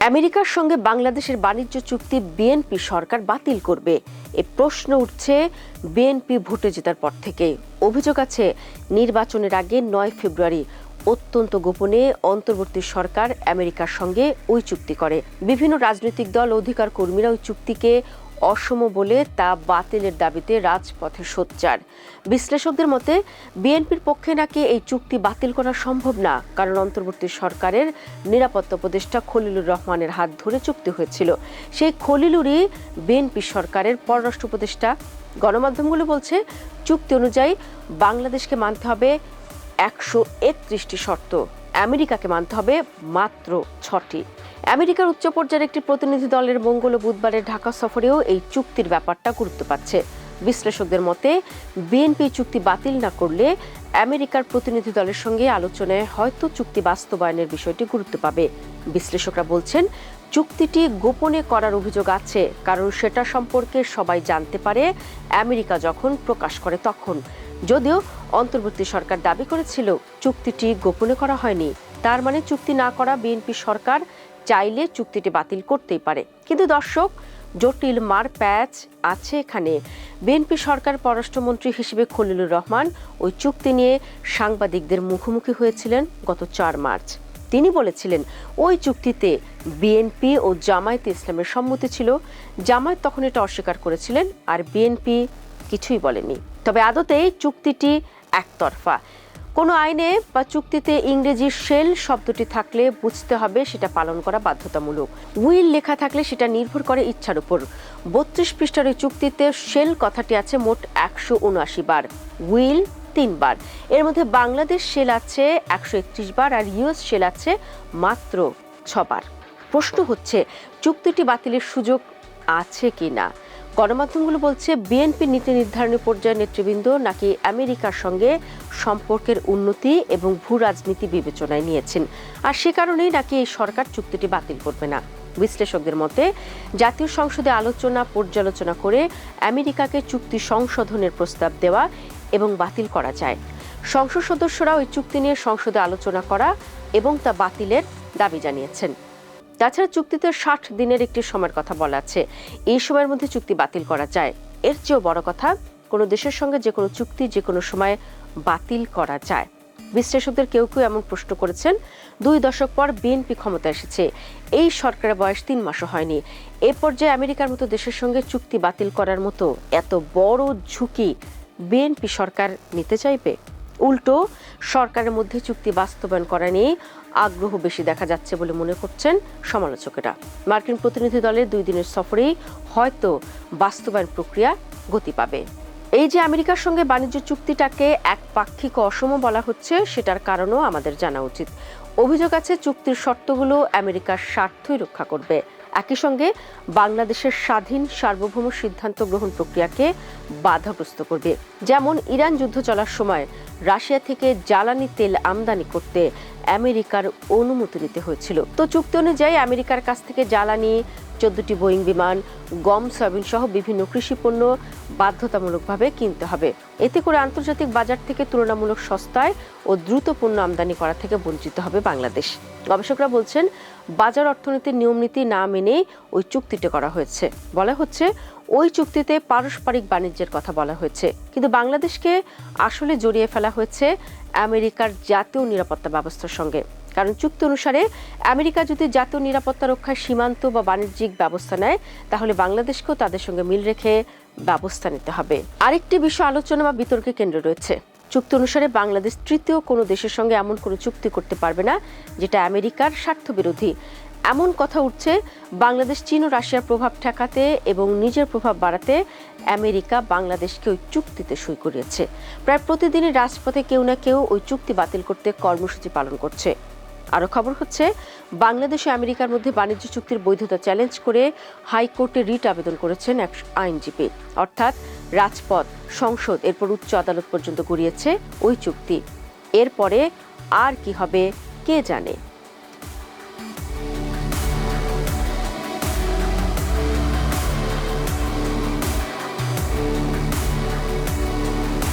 আমেরিকার সঙ্গে বাংলাদেশের বাণিজ্য চুক্তি বিএনপি সরকার বাতিল করবে, এ প্রশ্ন উঠছে বিএনপি ভোটে জেতার পর থেকে। অভিযোগ আছে নির্বাচনের আগে ৯ ফেব্রুয়ারি অত্যন্ত গোপনে অন্তর্বর্তী সরকার আমেরিকার সঙ্গে ওই চুক্তি করে। বিভিন্ন রাজনৈতিক দল, অধিকার কর্মীরা ওই চুক্তিকে অসম বলে তা বাতিলের দাবিতে রাজপথে সোচ্চার। বিশ্লেষকদের মতে বিএনপির পক্ষে নাকি এই চুক্তি বাতিল করা সম্ভব না, কারণ অন্তর্বর্তী সরকারের নিরাপত্তা উপদেষ্টা খলিলুর রহমানের হাত ধরে চুক্তি হয়েছিল। সেই খলিলুরই বিএনপি সরকারের পররাষ্ট্র উপদেষ্টা। গণমাধ্যমগুলো বলছে চুক্তি অনুযায়ী বাংলাদেশকে মানতে হবে ১৩১টি শর্ত, আমেরিকাকে মানতে হবে মাত্র ৬টি। আমেরিকার উচ্চ পর্যায়ের একটি প্রতিনিধি দলের মঙ্গল ও বুধবারের ঢাকা সফরেও এই চুক্তির ব্যাপারটা গুরুত্ব পাচ্ছে। বিশ্লেষকদের মতে বিএনপি চুক্তি বাতিল না করলে আমেরিকার প্রতিনিধি দলের সঙ্গে আলোচনায় হয়তো চুক্তি বাস্তবায়নের বিষয়টি গুরুত্ব পাবে। বিশ্লেষকরা বলছেন চুক্তিটি গোপনে করার অভিযোগ আছে, কারণ সেটা সম্পর্কে সবাই জানতে পারে আমেরিকা যখন প্রকাশ করে তখন। যদিও অন্তর্বর্তী সরকার দাবি করেছিল চুক্তিটি গোপনে করা হয়নি, তার মানে চুক্তি না করা বিএনপি সরকার চাইলে চুক্তিটি বাতিল করতেই পারে। কিন্তু দর্শক, জটিল মারপ্যাচ আছে এখানে। বিএনপি সরকার পররাষ্ট্রমন্ত্রী হিসেবে খলিলুর রহমান ওই চুক্তি নিয়ে সাংবাদিকদের মুখোমুখি হয়েছিলেন গত ৪ মার্চ। তিনি বলেছিলেন ওই চুক্তিতে বিএনপি ও জামায়াতে ইসলামের সম্মতি ছিল। জামায়াত তখন এটা অস্বীকার করেছিলেন, আর বিএনপি কিছুই বলেনি। তবে আদতে চুক্তিটি একতরফা। কোনো আইনে বা চুক্তিতে ইংরেজি শেল শব্দটি থাকলে বুঝতে হবে সেটা পালন করা বাধ্যতামূলক। উইল লেখা থাকলে সেটা নির্ভর করে ইচ্ছার উপর। ৩২ পৃষ্ঠার এই চুক্তিতে শেল কথাটি আছে মোট ১৭৯ বার, উইল ৩ বার। এর মধ্যে বাংলাদেশ শেল আছে ১৩১ বার, আর ইউএস শেল আছে মাত্র ৬ বার। প্রশ্ন হচ্ছে চুক্তিটি বাতিলের সুযোগ আছে কিনা। গণমাধ্যমগুলো বলছে বিএনপি নীতি নির্ধারণী পর্যায়ের নেতৃবৃন্দ নাকি আমেরিকার সঙ্গে সম্পর্কের উন্নতি এবং ভূ রাজনীতি বিবেচনায় নিয়েছেন, আর সে কারণেই নাকি এই সরকার চুক্তিটি বাতিল করবে না। বিশ্লেষকদের মতে জাতীয় সংসদে আলোচনা পর্যালোচনা করে আমেরিকাকে চুক্তি সংশোধনের প্রস্তাব দেওয়া এবং বাতিল করা যায়। সংসদ সদস্যরা ওই চুক্তি নিয়ে সংসদে আলোচনা করা এবং তা বাতিলের দাবি জানিয়েছেন। তাছাড়া চুক্তিতে ৬০ দিনের একটি সময়ের কথা বলা আছে। এই সময়ের মধ্যে চুক্তি বাতিল করা যায়। এর চেয়েও বড় কথা, কোনো দেশের সঙ্গে যে কোনো চুক্তি যে কোনো সময় বাতিল করা যায়। বিশ্লেষকদের কেউ কেউ এমন প্রশ্ন করেছেন, ২ দশক পর বিএনপি ক্ষমতা এসেছে, এই সরকারের বয়স ৩ মাসও হয়নি। এ পর্যায়ে আমেরিকার মতো দেশের সঙ্গে চুক্তি বাতিল করার মতো এত বড় ঝুঁকি বিএনপি সরকার নিতে চাইবে? উল্টো সরকারের মধ্যে চুক্তি বাস্তবায়ন করা নিয়ে আগ্রহ বেশি দেখা যাচ্ছে বলে মনে করছেন সমালোচকেরা। মার্কিন প্রতিনিধি দলের ২ দিনের সফরেই হয়তো বাস্তবায়ন প্রক্রিয়া গতি পাবে। এই যে আমেরিকার সঙ্গে বাণিজ্য চুক্তিটাকে একপাক্ষিক অসম বলা হচ্ছে, সেটার কারণও আমাদের জানা উচিত। অভিযোগ আছে চুক্তির শর্তগুলো আমেরিকার স্বার্থই রক্ষা করবে, একই সঙ্গে বাংলাদেশের স্বাধীন সার্বভৌম সিদ্ধান্ত গ্রহণ প্রক্রিয়াকে বাধাগ্রস্ত করবে। যেমন ইরান যুদ্ধ চলার সময় রাশিয়া থেকে জ্বালানি তেল আমদানি করতে আমেরিকার অনুমতি নিতে হয়েছিল। তো চুক্তি অনুযায়ী আমেরিকার কাছ থেকে জ্বালানি, ১৪টি বোয়িং বিমান, গম, সয়াবিন সহ বিভিন্ন কৃষি পণ্য বাধ্যতামূলকভাবে কিনতে হবে। এতে করে আন্তর্জাতিক বাজার থেকে তুলনামূলক সস্তায় ও দ্রুত পণ্য আমদানি করা থেকে বঞ্চিত হবে বাংলাদেশ। গবেষকরা বলছেন বাজার অর্থনীতির নিয়মনীতি না মেনে ওই চুক্তিটি করা হয়েছে। বলা হচ্ছে ওই চুক্তিতে পারস্পরিক বাণিজ্যের কথা বলা হয়েছে, কিন্তু বাংলাদেশকে আসলে জড়িয়ে ফেলা হয়েছে আমেরিকার জাতীয় নিরাপত্তা ব্যবস্থার সঙ্গে। কারণ চুক্তি অনুসারে আমেরিকা যদি জাতীয় নিরাপত্তা রক্ষায় সীমান্ত বা বাণিজ্যিক ব্যবস্থা নেয়, তাহলে বাংলাদেশকেও তাদের সঙ্গে মিল রেখে ব্যবস্থা নিতে হবে। আরেকটি বিষয় আলোচনা বা বিতর্কের কেন্দ্রে রয়েছে। চুক্তি অনুসারে বাংলাদেশ তৃতীয় কোনো দেশের সঙ্গে এমন কোনো চুক্তি করতে পারবে না যেটা আমেরিকার স্বার্থবিরোধী। এমন কথা উঠছে বাংলাদেশ চীন ও রাশিয়ার প্রভাব ঠেকাতে এবং নিজের প্রভাব বাড়াতে আমেরিকা বাংলাদেশকে ওই চুক্তিতে সই করিয়েছে। প্রায় প্রতিদিনই রাজপথে কেউ না কেউ ওই চুক্তি বাতিল করতে কর্মসূচি পালন করছে। আরও খবর হচ্ছে বাংলাদেশ ও আমেরিকার মধ্যে বাণিজ্য চুক্তির বৈধতা চ্যালেঞ্জ করে হাইকোর্টে রিট আবেদন করেছেন এক আইনজীবী। অর্থাৎ রাজপথ, সংসদ, এরপর উচ্চ আদালত পর্যন্ত গড়িয়েছে ওই চুক্তি। এরপরে আর কি হবে কে জানে।